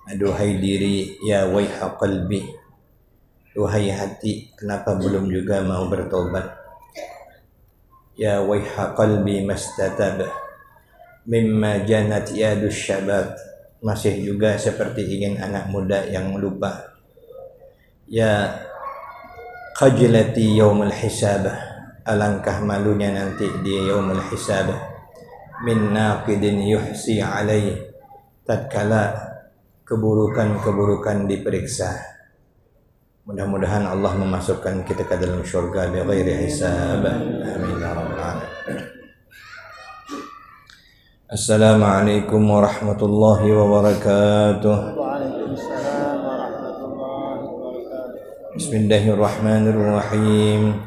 Aduhai diri, ya waiha qalbi, duhai hati, kenapa belum juga mau bertobat? Ya waiha qalbi mastatab, mimma janat yadus syabab, masih juga seperti ingin anak muda yang lupa. Ya khajlati yaumul hisab, alangkah malunya nanti di yaumul hisab. Min naqidin yuhsi alaih, tatkala keburukan-keburukan diperiksa. Mudah-mudahan Allah memasukkan kita ke dalam syurga bighairi hisab. Amin ya rabbal alamin. Assalamualaikum warahmatullahi wabarakatuh. Waalaikumsalam warahmatullahi wabarakatuh. Bismillahirrahmanirrahim.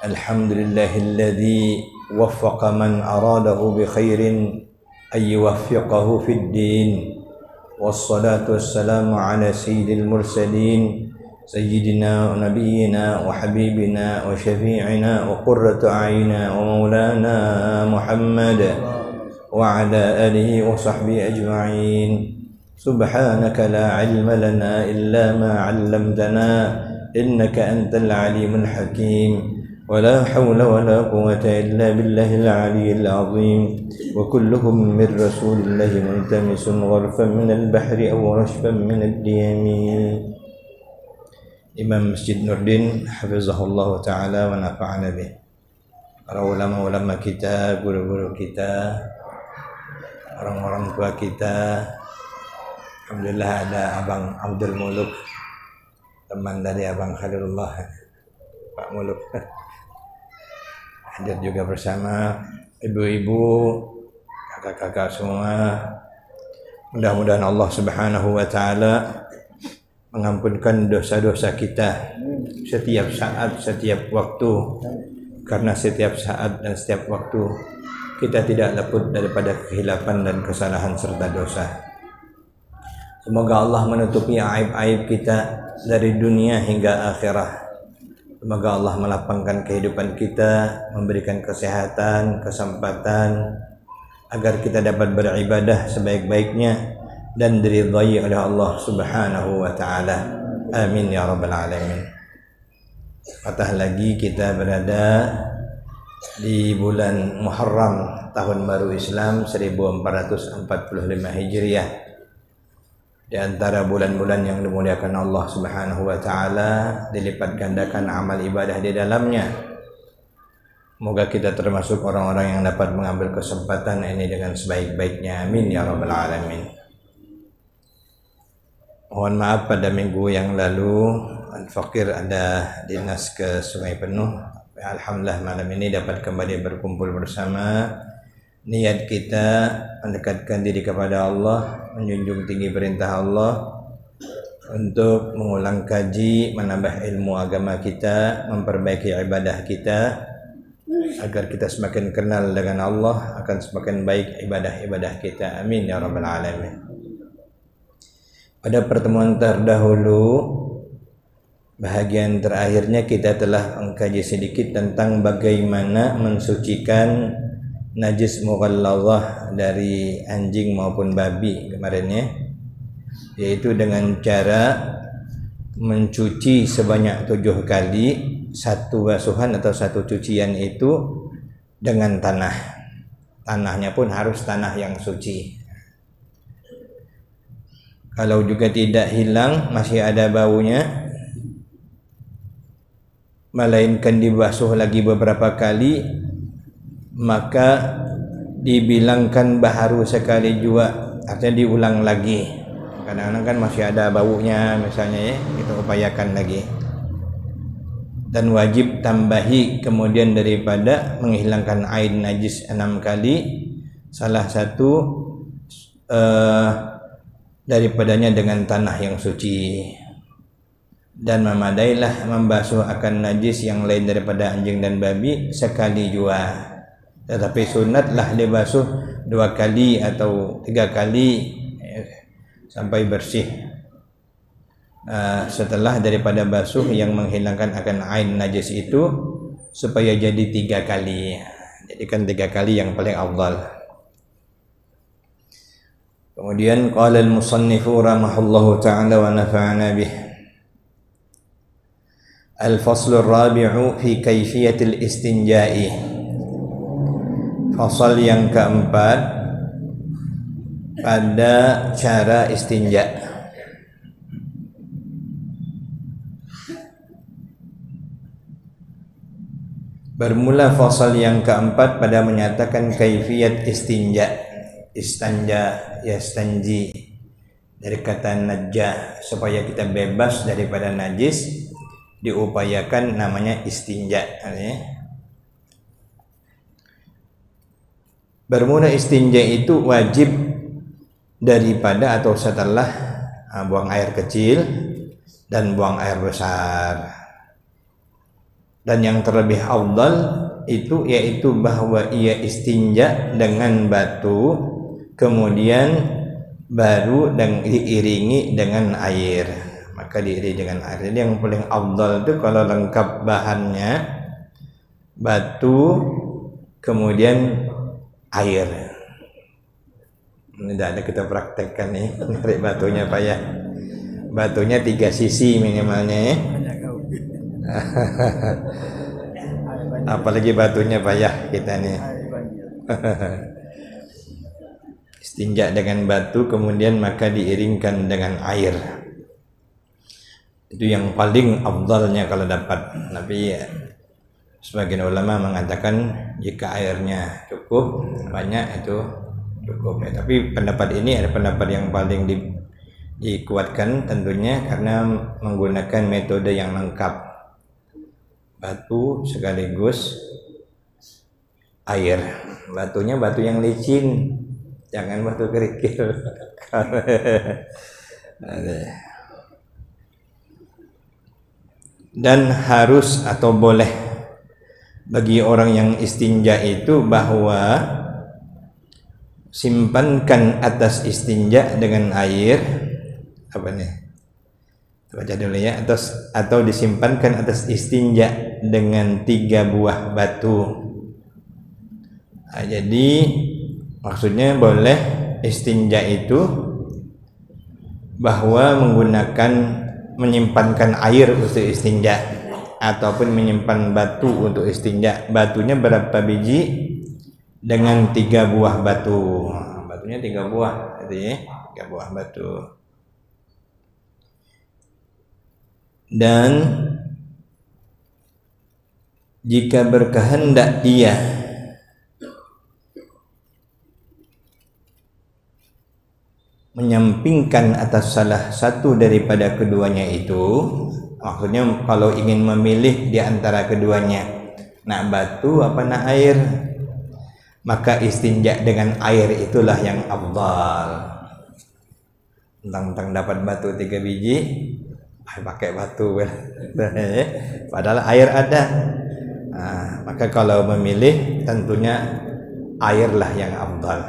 Alhamdulillahilladzi waffaqa man aradahu bi khairin ay yuwaffiqahu fid din. Wassalatu wassalamu ala sayyidil mursalin sayyidina wa nabiyyina wa habibina wa syafi'ina wa qurratu a'yunina wa maulana Muhammad wa ala alihi wa sahbihi ajma'in. Subhanaka la ilma lana illa ma 'allamtana innaka antal alimul hakim. ولا حول ولا قوة إلا بالله العلي العظيم. وكلهم من رسول الله ملتمس غرفا من البحر أو رشفا من الديم. Imam Masjid Nurdin hafizahullah ta'ala wa nafa'ana bih. Para ulama-ulama kita, guru-guru kita, orang-orang tua kita. Alhamdulillah ada Abang Abdul Muluk, teman dari Abang Khalilullah, Pak Muluk, hadir juga bersama ibu-ibu, kakak-kakak semua. Mudah-mudahan Allah Subhanahu wa taala mengampunkan dosa-dosa kita setiap saat, setiap waktu. Karena setiap saat dan setiap waktu kita tidak luput daripada kehilapan dan kesalahan serta dosa. Semoga Allah menutupi aib-aib kita dari dunia hingga akhirat. Semoga Allah melapangkan kehidupan kita, memberikan kesehatan, kesempatan, agar kita dapat beribadah sebaik-baiknya dan diridhai oleh Allah Subhanahu wa taala. Amin ya rabbal alamin. Patah lagi kita berada di bulan Muharram, tahun baru Islam 1445 Hijriah. Di antara bulan-bulan yang dimuliakan Allah Subhanahu wa taala, dilipat gandakan amal ibadah di dalamnya. Moga kita termasuk orang-orang yang dapat mengambil kesempatan ini dengan sebaik-baiknya. Amin ya rabbal alamin. Mohon maaf pada minggu yang lalu Al-Fakir ada dinas ke Sungai Penuh. Alhamdulillah malam ini dapat kembali berkumpul bersama. Niat kita mendekatkan diri kepada Allah, menjunjung tinggi perintah Allah, untuk mengulang kaji, menambah ilmu agama kita, memperbaiki ibadah kita, agar kita semakin kenal dengan Allah, akan semakin baik ibadah-ibadah kita. Amin ya rabbal alamin. Pada pertemuan terdahulu, bahagian terakhirnya kita telah mengkaji sedikit tentang bagaimana mensucikan najis mughallazah dari anjing maupun babi kemarinnya, yaitu dengan cara mencuci sebanyak 7 kali satu basuhan atau satu cucian itu dengan tanah. Tanahnya pun harus tanah yang suci. Kalau juga tidak hilang, masih ada baunya, melainkan dibasuh lagi beberapa kali, maka dibilangkan baharu sekali juga, artinya diulang lagi. Kadang-kadang kan masih ada baunya misalnya, ya, kita upayakan lagi. Dan wajib tambahi kemudian daripada menghilangkan ain najis 6 kali, salah satu daripadanya dengan tanah yang suci. Dan memadailah membasuh akan najis yang lain daripada anjing dan babi sekali jua. Tetapi sunatlah dibasuh 2 kali atau 3 kali sampai bersih. Setelah daripada basuh yang menghilangkan akan ain najis itu, supaya jadi 3 kali. Jadi kan 3 kali yang paling afdal. Kemudian qala al-musannifu rahimahullahu ta'ala wa nafa'ana bih. Al-faslu ar-rabi'u fi kaifiyatil istinja'i. Fasal yang keempat pada cara istinja. Bermula fasal yang keempat pada menyatakan kaifiyat istinja. Istanja, yastanji, dari kata najah, supaya kita bebas daripada najis, diupayakan namanya istinja. Bermula istinja itu wajib daripada atau setelah buang air kecil dan buang air besar. Dan yang terlebih afdal itu yaitu bahwa ia istinja dengan batu, kemudian baru dan diiringi dengan air. Maka diiringi dengan air. Jadi yang paling afdal itu kalau lengkap bahannya batu, kemudian air. Ini tidak ada kita praktekkan nih, tarik batunya payah. Batunya 3 sisi minimalnya ya. Apalagi batunya payah kita nih. Istinja dengan batu kemudian maka diiringkan dengan air. Itu yang paling afdalnya kalau dapat. Tapi sebagian ulama mengatakan jika airnya cukup banyak itu cukup ya. Tapi pendapat ini ada pendapat yang paling dikuatkan tentunya karena menggunakan metode yang lengkap. Batu sekaligus air. Batunya batu yang licin, jangan batu kerikil. Dan harus atau boleh bagi orang yang istinja itu bahwa simpankan atas istinja dengan air apa nih? Baca dulu ya, atau disimpankan atas istinja dengan 3 buah batu. Nah, jadi maksudnya boleh istinja itu bahwa menyimpankan air untuk istinja ataupun menyimpan batu untuk istinja. Batunya berapa biji? Dengan 3 buah batu. Batunya 3 buah, itu ya, 3 buah batu. Dan jika berkehendak ia menyampingkan atas salah satu daripada keduanya itu, maksudnya kalau ingin memilih di antara keduanya, nak batu apa nak air, maka istinja dengan air itulah yang afdal. Tentang dapat batu 3 biji pakai batu padahal air ada. Maka kalau memilih tentunya airlah yang afdal.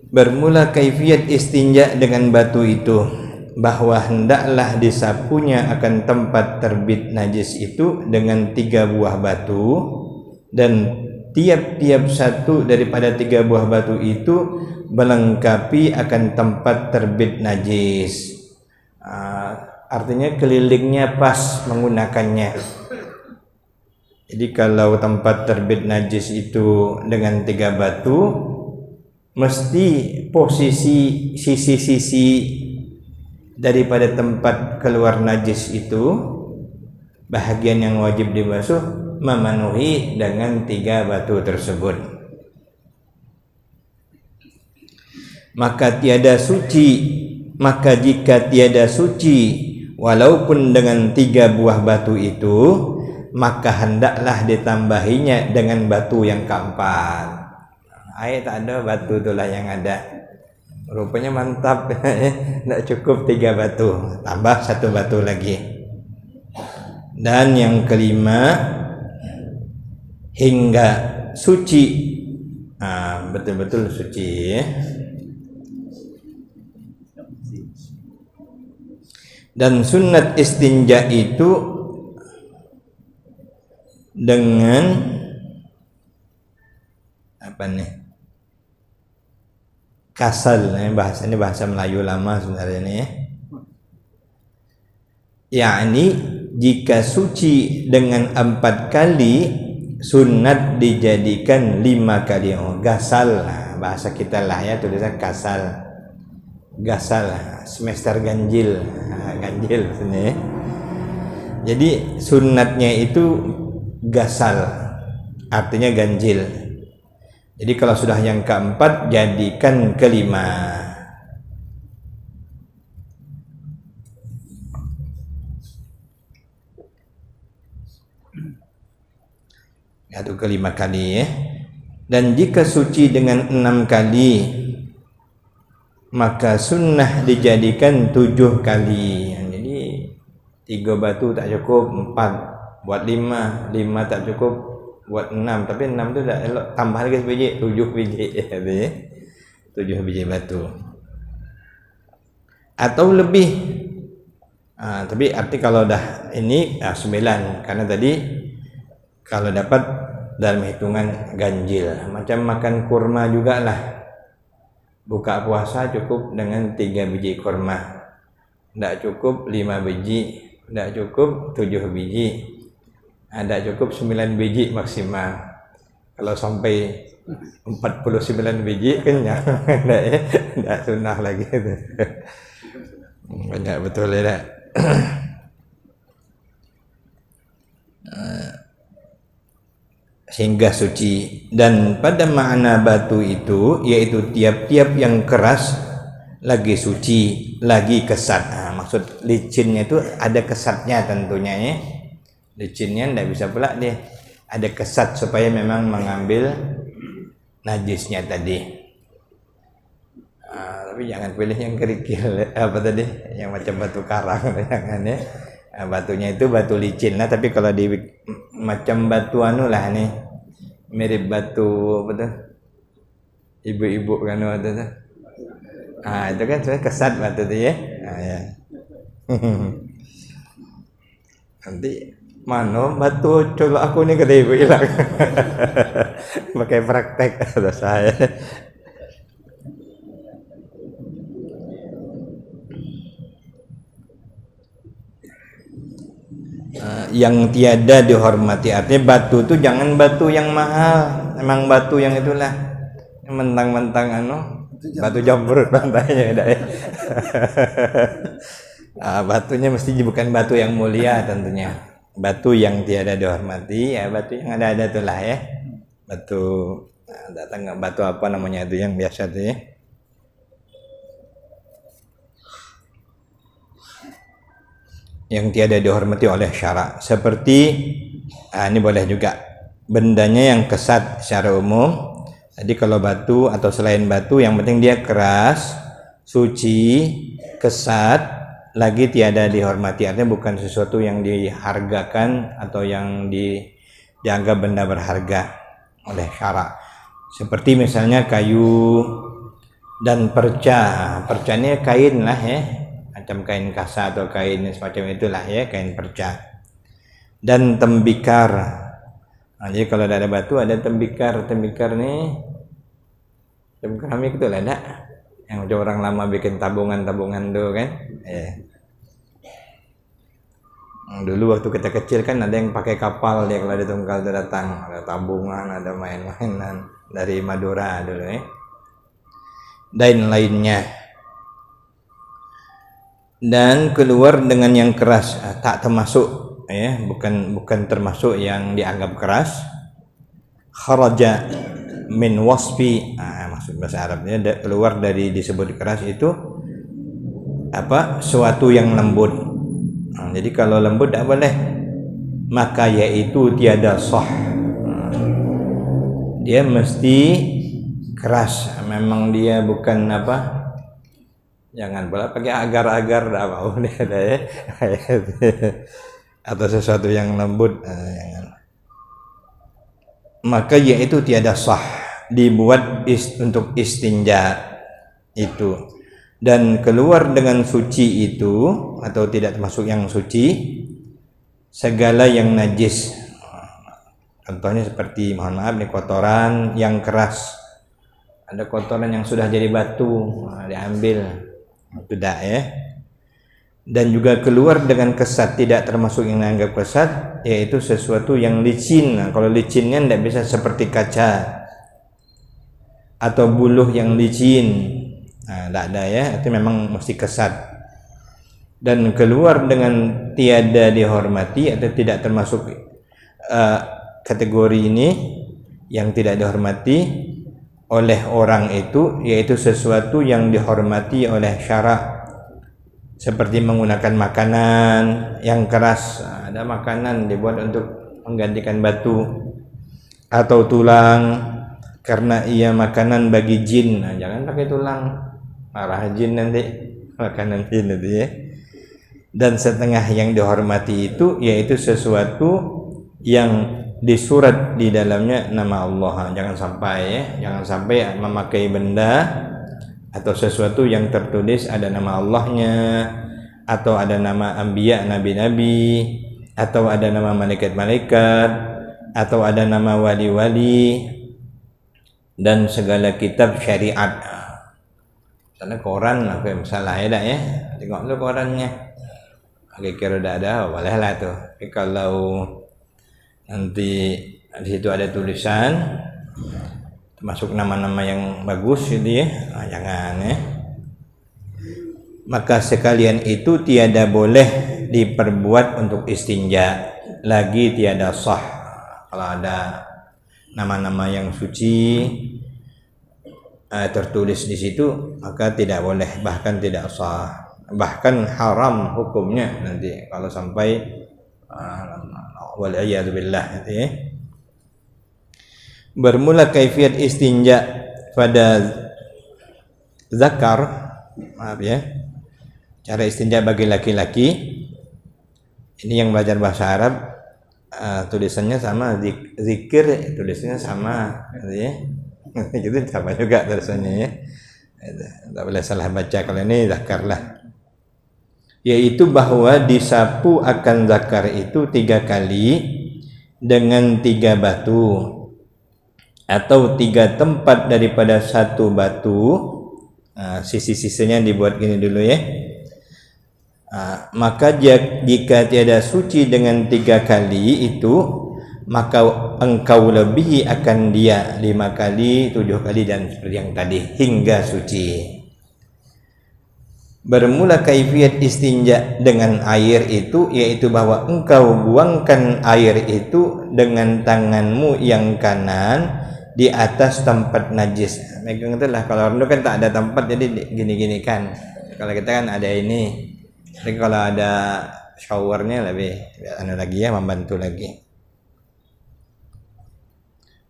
Bermula kaifiyat istinja dengan batu itu bahwa hendaklah disapunya akan tempat terbit najis itu dengan 3 buah batu, dan tiap-tiap satu daripada 3 buah batu itu melengkapi akan tempat terbit najis. Artinya kelilingnya pas menggunakannya. Jadi kalau tempat terbit najis itu dengan 3 batu, mesti posisi sisi-sisi daripada tempat keluar najis itu, bahagian yang wajib dibasuh, memenuhi dengan 3 batu tersebut. Maka jika tiada suci walaupun dengan 3 buah batu itu, maka hendaklah ditambahinya dengan batu yang keempat. Air tak ada, batu itulah yang ada. Rupanya mantap. Tidak cukup 3 batu, tambah 1 batu lagi. Dan yang kelima, hingga suci, betul-betul suci ya. Dan sunat istinja itu dengan apa nih? kasal, bahasa ini bahasa Melayu lama sebenarnya ini ya. Yakni jika suci dengan 4 kali, sunat dijadikan 5 kali. Gasal, bahasa kita lah ya, tulisan kasal. Gasal, semester ganjil, ganjil sini. Jadi sunatnya itu gasal, artinya ganjil. Jadi kalau sudah yang keempat, jadikan kelima. Atau kelima kali ya. Dan jika suci dengan 6 kali, maka sunnah dijadikan 7 kali. Jadi 3 batu tak cukup, 4 buat 5, 5 tak cukup buat 6, tapi 6 tu dah elok, tambah lagi sebiji, 7 biji ya, 7 biji batu atau lebih. Tapi arti kalau dah ini 9, karena tadi kalau dapat dalam hitungan ganjil. Macam makan kurma jugalah, buka puasa cukup dengan 3 biji kurma, tidak cukup 5 biji, tidak cukup 7 biji, ada cukup 9 biji maksimal. Kalau sampai 49 biji kenyang, tidak sunnah lagi. Banyak betul ya. Sehingga suci. Dan pada makna batu itu, yaitu tiap-tiap yang keras lagi suci, lagi kesat. Maksud licinnya itu ada kesatnya tentunya ya. Licinnya tidak bisa pula dia ada kesat supaya memang mengambil najisnya tadi. Tapi jangan pilih yang kerikil, apa tadi, yang macam batu karang, jangan ya. Batunya itu batu licin lah. Tapi kalau di macam batu anu lah nih, mirip batu apa tuh, ibu-ibu kan waktu itu. Itu kan sebenarnya kesat batu tu ya. Ya. Nanti mana batu colok aku ni kata ibu hilang. Pakai praktek kata saya. Yang tiada dihormati, artinya batu tu jangan batu yang mahal, memang batu yang itulah mentang-mentang anu batu jamrut pantainya dah ya. Batunya mesti bukan batu yang mulia tentunya. Batu yang tiada dihormati, ya batu yang ada-ada itulah ya. Batu datang batu apa namanya itu yang biasa tu ya. Yang tiada dihormati oleh syarak. Seperti ini boleh juga bendanya yang kesat secara umum. Jadi kalau batu atau selain batu, yang penting dia keras, suci, kesat, lagi tiada dihormati. Artinya bukan sesuatu yang dihargakan atau yang dianggap benda berharga oleh syarak. Seperti misalnya kayu dan perca. Perca ini kain lah ya, macam kain kasa atau kain semacam itulah ya, kain perca. Dan tembikar. Jadi kalau ada batu ada tembikar. Tembikar ni macam keramik tu lah, tak? Yang macam orang lama bikin tabungan-tabungan tu kan. Dulu waktu kita kecil kan ada yang pakai kapal dia kalau ada tunggal tu datang, ada tabungan, ada main-mainan dari Madura dulu ya. Dan lainnya. Dan keluar dengan yang keras, tak termasuk ya, bukan termasuk yang dianggap keras. Kharaja min wasfi, maksud bahasa Arabnya keluar dari disebut keras itu apa, suatu yang lembut. Jadi kalau lembut tak boleh, maka yaitu tiada sah. Dia mesti keras, memang dia bukan apa. Jangan pula pakai agar-agar, dah mau dia dah ya. Atau sesuatu yang lembut, jangan. Maka yaitu tiada sah, dibuat untuk istinja itu, dan keluar dengan suci itu atau tidak termasuk yang suci segala yang najis. Contohnya seperti, mohon maaf nih, kotoran yang keras Ada kotoran yang sudah jadi batu, diambil, tidak ya. Dan juga keluar dengan kesat, tidak termasuk yang dianggap kesat, yaitu sesuatu yang licin. Nah, kalau licinnya tidak bisa seperti kaca atau buluh yang licin, tidak ada ya, itu memang mesti kesat. Dan keluar dengan tiada dihormati atau tidak termasuk kategori ini yang tidak dihormati oleh orang itu, yaitu sesuatu yang dihormati oleh syarak, seperti menggunakan makanan yang keras. Ada makanan dibuat untuk menggantikan batu, atau tulang karena ia makanan bagi jin. Nah, jangan pakai tulang, marah jin nanti, makanan jin nanti ya. Dan setengah yang dihormati itu yaitu sesuatu yang disurat di dalamnya nama Allah. Jangan sampai ya, jangan sampai memakai benda atau sesuatu yang tertulis ada nama Allahnya, atau ada nama anbiya, nabi-nabi, atau ada nama malaikat-malaikat, atau ada nama wali-wali, dan segala kitab syariat. Misalnya koran, misalnya ya, ya, tengok dulu korannya. Kira ada, bolehlah tuh. Tapi kalau nanti di situ ada tulisan termasuk nama-nama yang bagus gitu ya, jangan ya. Maka sekalian itu tiada boleh diperbuat untuk istinja, lagi tiada sah. Kalau ada nama-nama yang suci tertulis di situ, maka tidak boleh, bahkan tidak sah, bahkan haram hukumnya nanti kalau sampai wal'iyadzubillah gitu ya. Bermula kaifiat istinja pada zakar, maaf ya, cara istinja bagi laki-laki. Ini yang belajar bahasa Arab, tulisannya sama, zikir tulisannya sama gitu ya. Gitu sama juga tulisannya ya, tak boleh salah baca. Kalau ini zakar lah, yaitu bahwa disapu akan zakar itu 3 kali dengan 3 batu, atau 3 tempat daripada 1 batu. Sisi-sisinya dibuat gini dulu ya. Maka jika tiada suci dengan 3 kali itu, maka engkau lebihi akan dia 5 kali, 7 kali, dan seperti yang tadi hingga suci. Bermula kaifiat istinja dengan air itu, yaitu bahwa engkau buangkan air itu dengan tanganmu yang kanan di atas tempat najis. Megang itu lah, kalau orang itu kan tak ada tempat, jadi gini-gini kan. Kalau kita kan ada ini, tapi kalau ada showernya lebih lagi ya, membantu lagi.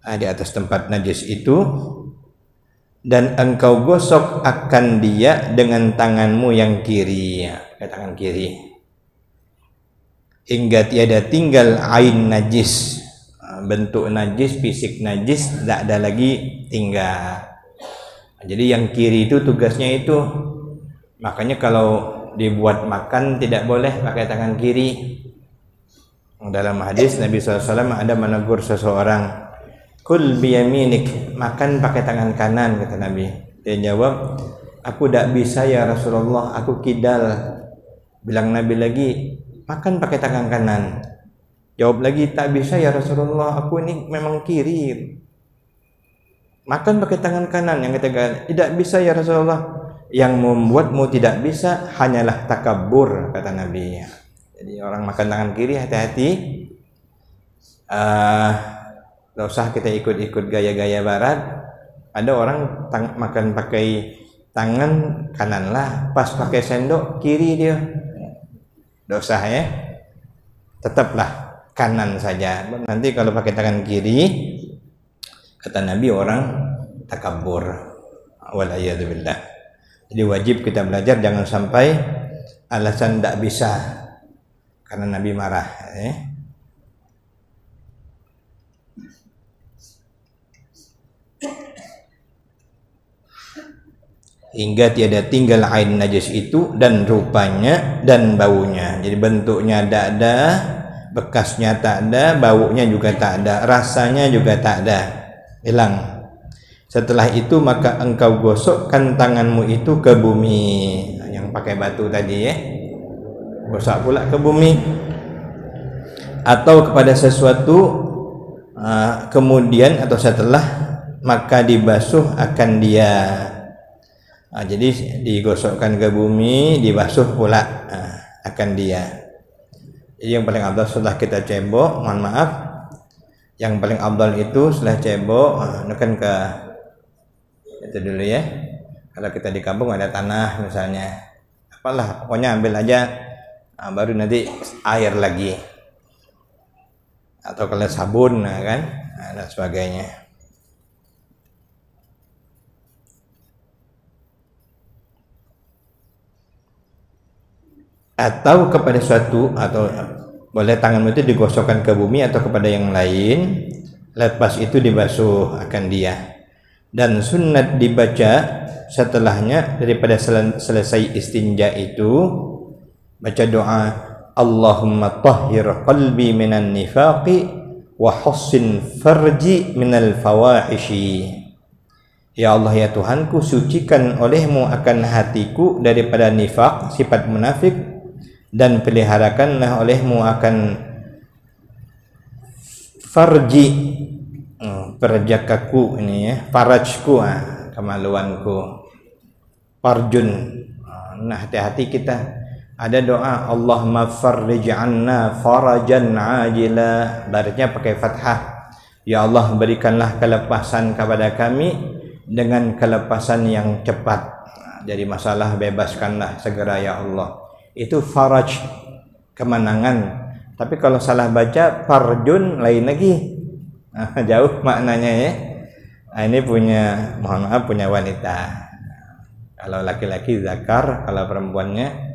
Di atas tempat najis itu, dan engkau gosok akan dia dengan tanganmu yang kiri, tangan kiri, hingga tiada tinggal ain najis, bentuk najis, fisik najis, tidak ada lagi tinggal. Jadi yang kiri itu tugasnya itu. Makanya kalau dibuat makan tidak boleh pakai tangan kiri. Dalam hadis Nabi SAW ada menegur seseorang, kul biyaminik, makan pakai tangan kanan, kata Nabi. Dia jawab, aku tidak bisa ya Rasulullah, aku kidal. Bilang Nabi lagi, makan pakai tangan kanan. Jawab lagi, tak bisa ya Rasulullah, aku ini memang kiri, makan pakai tangan kanan. Yang ketiga, tidak bisa ya Rasulullah, yang membuatmu tidak bisa hanyalah takabur, kata Nabi. Jadi orang makan tangan kiri hati-hati. Tidak usah kita ikut-ikut gaya-gaya barat. Ada orang makan pakai tangan kanan lah, pas pakai sendok kiri dia. Tidak usah ya, tetaplah kanan saja. Nanti kalau pakai tangan kiri, kata Nabi, orang takabur. Wal'iyadzubillah. Jadi wajib kita belajar, jangan sampai alasan tidak bisa karena Nabi marah ya. Hingga tiada tinggal ain najis itu, dan rupanya dan baunya. Jadi bentuknya tidak ada, bekasnya tak ada, baunya juga tak ada, rasanya juga tak ada, hilang. Setelah itu maka engkau gosokkan tanganmu itu ke bumi. Yang pakai batu tadi ya. Gosok pula ke bumi. Atau kepada sesuatu kemudian atau setelah maka dibasuh akan dia. Jadi digosokkan ke bumi, dibasuh pula akan dia. Jadi yang paling afdal setelah kita cebok, mohon maaf, yang paling afdal itu setelah cebok, kan ke itu dulu ya. Kalau kita di kampung ada tanah misalnya, apalah pokoknya ambil aja, baru nanti air lagi. Atau kalau sabun kan, dan sebagainya. Atau kepada suatu, atau boleh tanganmu itu digosokkan ke bumi atau kepada yang lain, lepas itu dibasuh akan dia. Dan sunnat dibaca setelahnya daripada selesai istinja itu baca doa Allahumma tahhir qalbi minan nifaqi wa hussin farji minal fawahishi. Ya Allah ya Tuhanku, sucikan olehmu akan hatiku daripada nifaq, sifat munafik, dan peliharakanlah olehmu akan farji, perjakaku ini ya, farajku, kemaluanku, farjun. Nah, hati-hati kita. Ada doa Allahumma farrij anna farajan ajila, barisnya pakai fathah. Ya Allah, berikanlah kelepasan kepada kami dengan kelepasan yang cepat. Jadi masalah bebaskanlah segera ya Allah. Itu faraj, kemenangan. Tapi kalau salah baca farjun lain lagi, jauh maknanya ya. Ini punya, mohon maaf, punya wanita. Kalau laki-laki zakar, kalau perempuannya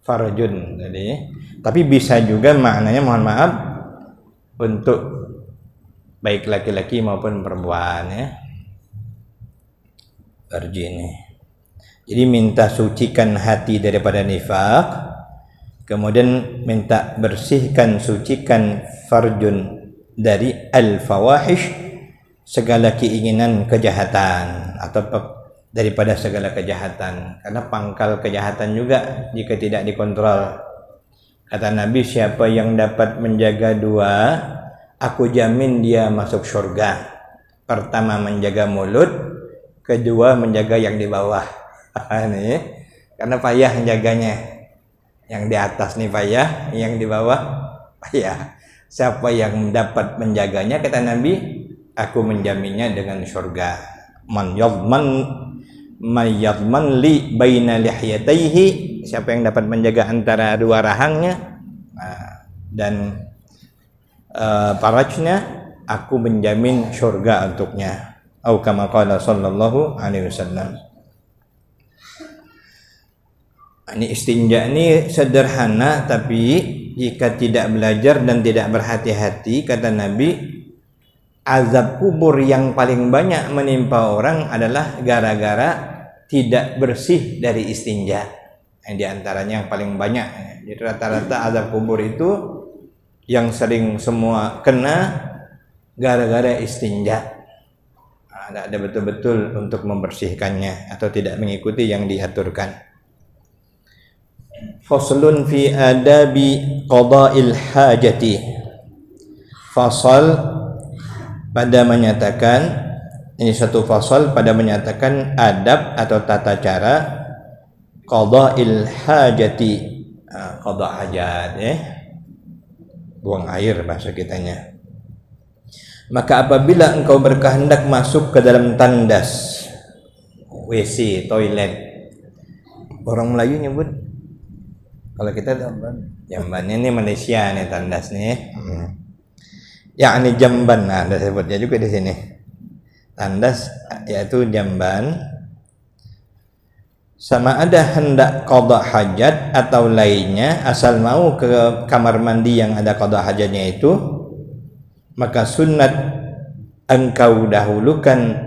farjun. Jadi, tapi bisa juga maknanya, mohon maaf, untuk baik laki-laki maupun perempuan ya. Farji ini. Jadi minta sucikan hati daripada nifaq, kemudian minta bersihkan, sucikan farjun dari al-fawahish, segala keinginan kejahatan atau daripada segala kejahatan. Karena pangkal kejahatan juga jika tidak dikontrol. Kata Nabi, siapa yang dapat menjaga dua, aku jamin dia masuk surga. Pertama menjaga mulut, kedua menjaga yang di bawah. Ini karena payah menjaganya. Yang di atas nih payah, yang di bawah payah. Siapa yang dapat menjaganya, kata Nabi, aku menjaminnya dengan surga. Man yadman li baina lihyatayhi, siapa yang dapat menjaga antara dua rahangnya dan farajnya, aku menjamin surga untuknya. Atau kama qala sallallahu alaihi wasallam. Ini istinja ini sederhana, tapi jika tidak belajar dan tidak berhati-hati, kata Nabi, azab kubur yang paling banyak menimpa orang adalah gara-gara tidak bersih dari istinja. Yang diantaranya yang paling banyak. Jadi rata-rata azab kubur itu yang sering semua kena gara-gara istinja. Ada betul-betul untuk membersihkannya atau tidak mengikuti yang diaturkan. Faslun fi adabi qada'il hajati. Fasal pada menyatakan, ini satu fasal pada menyatakan adab atau tata cara qada'il hajati, qada hajat ya, buang air bahasa kitanya. Maka apabila engkau berkehendak masuk ke dalam tandas, WC, toilet, orang Melayu nyebut, kalau kita jamban ini Malaysia nih tandas nih. Ya ini jamban, nah ada sebutnya juga di sini. Tandas yaitu jamban. Sama ada hendak qada hajat atau lainnya, asal mau ke kamar mandi yang ada qada hajatnya itu, maka sunat engkau dahulukan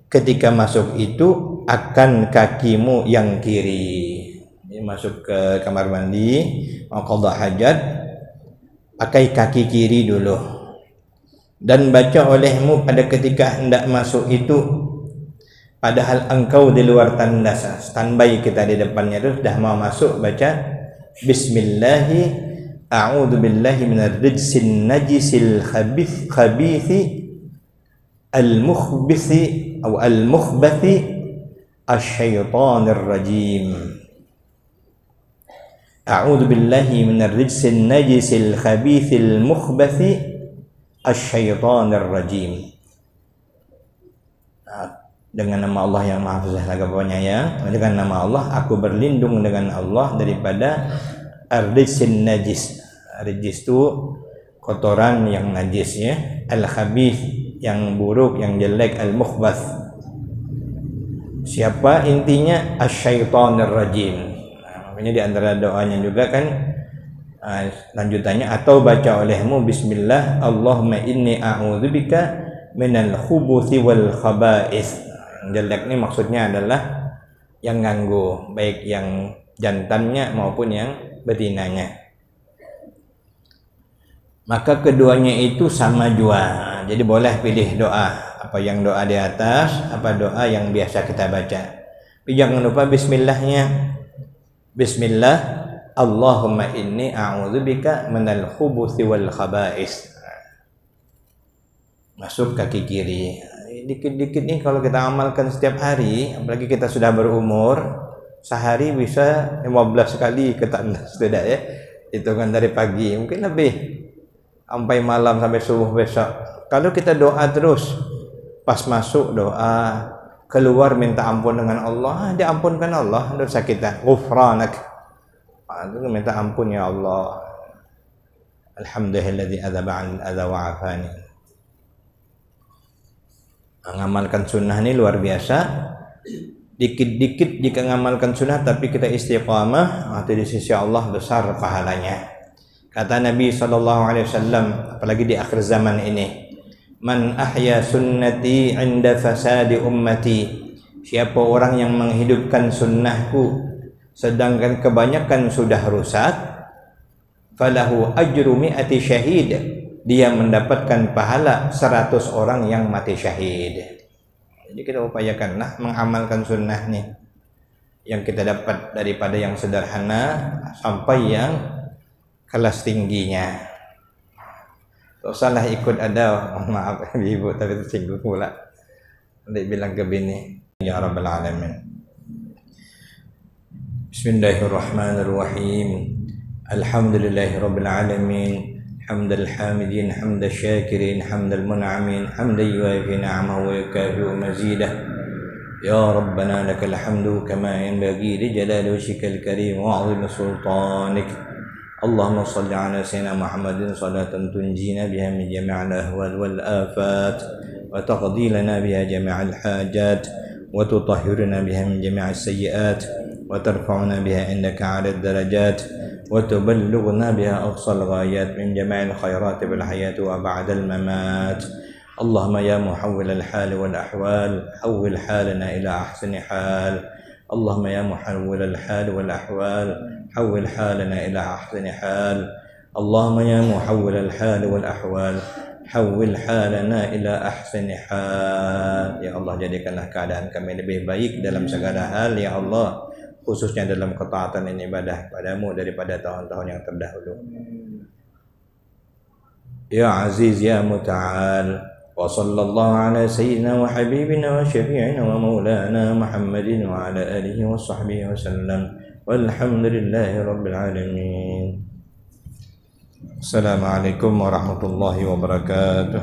ketika masuk itu akan kakimu yang kiri. Masuk ke kamar mandi mau qada hajat, pakai kaki kiri dulu, dan baca olehmu pada ketika hendak masuk itu padahal engkau di luar tandas. Standby kita di depannya itu sudah mau masuk, baca bismillahi a'udzu billahi minar rijsin najisil khabithi al-mukhbithi atau al-mukhbathi asy-syaitonir rajim. A'udzu billahi minar rijsin najisil khabithil mukhbathi asy-syaitonir rajim. Dengan nama Allah yang Maha Besar lagi Penyayang, dengan nama Allah aku berlindung dengan Allah daripada ar-rijsin najis. Rijis itu kotoran yang najis ya, al-khabith yang buruk, yang jelek, al-mukhbath. Siapa intinya asy-syaitonir rajim. Makanya di antara doanya juga kan lanjutannya atau baca olehmu bismillah Allahumma inni a'udzubika minal khubuthi wal khaba'ith. Jelek ini maksudnya adalah yang ganggu, baik yang jantannya maupun yang betinanya. Maka keduanya itu sama jua. Jadi boleh pilih doa, apa yang doa di atas, apa doa yang biasa kita baca. Tapi jangan lupa bismillahnya. Bismillah Allahumma inni a'udzubika minal khubuthi wal khaba'is. Masuk kaki kiri. Dikit-dikit nih kalau kita amalkan setiap hari, apalagi kita sudah berumur, sehari bisa 15 kali ke tandas, tidak ya? Hitungan dari pagi, mungkin lebih sampai malam, sampai subuh besok. Kalau kita doa terus, pas masuk doa, keluar minta ampun dengan Allah, diampunkan Allah dosa kita. Ghufranak. Itu minta ampun ya Allah. Alhamdulillahilladzi adzaba 'anil adza wa 'afani. Mengamalkan sunnah ini luar biasa. Dikit-dikit jika mengamalkan sunnah tapi kita istiqamah, itu di sisi Allah besar pahalanya. Kata Nabi SAW, apalagi di akhir zaman ini, man ahya sunnati 'inda fasadi ummati. Siapa orang yang menghidupkan sunnahku sedangkan kebanyakan sudah rusak, falahu ajru mi'ati syahid. Dia mendapatkan pahala 100 orang yang mati syahid. Jadi kita upayakanlah mengamalkan sunnah nih, yang kita dapat daripada yang sederhana sampai yang kelas tingginya. Tak salah ikut ada, maaf ibu tapi tersinggung pula. Nanti bilang ke bini, ya Rabbal Alamin. Bismillahirrahmanirrahim. Alhamdulillahi Rabbil Alamin. Hamdal hamidin, hamdal syakirin, hamdal mun'amin, hamdan yuwafi ni'amahu wa yukafi'u mazidah. Ya Rabbana lakal hamdu kama yanbaghi li jalali wajhikal karim wa 'azimi sultanik. Allahumma salli ala sayyidina Muhammadin salatan tunjina biha min jami'il ahwal wal afat wa taqdi lana biha jami'al hajat wa tutahhiruna biha min jami'is sayyi'at wa tarfa'una biha indaka 'ala ad-darajat wa tuballighuna biha aqsal ghayat min jami'il khairat bil hayat wa ba'da al mamat. Allahumma ya muhawwil al hal wal ahwal hawwil halana ila ahsani hal. اللهم يا محول الحال والأحوال حول حالنا إلى أحسن حال. اللهم يا محول الحال والأحوال حول حالنا إلى أحسن حال. Ya Allah, jadikanlah keadaan kami lebih baik dalam segala hal ya Allah, khususnya dalam ketaatan dan ibadah padamu daripada tahun-tahun yang terdahulu. Ya Aziz ya Muta'al. وصلى الله على سيدنا وحبيبنا وشفيعنا ومولانا محمد وعلى آله وصحبه وسلم والحمد لله رب العالمين. السلام عليكم ورحمة الله وبركاته.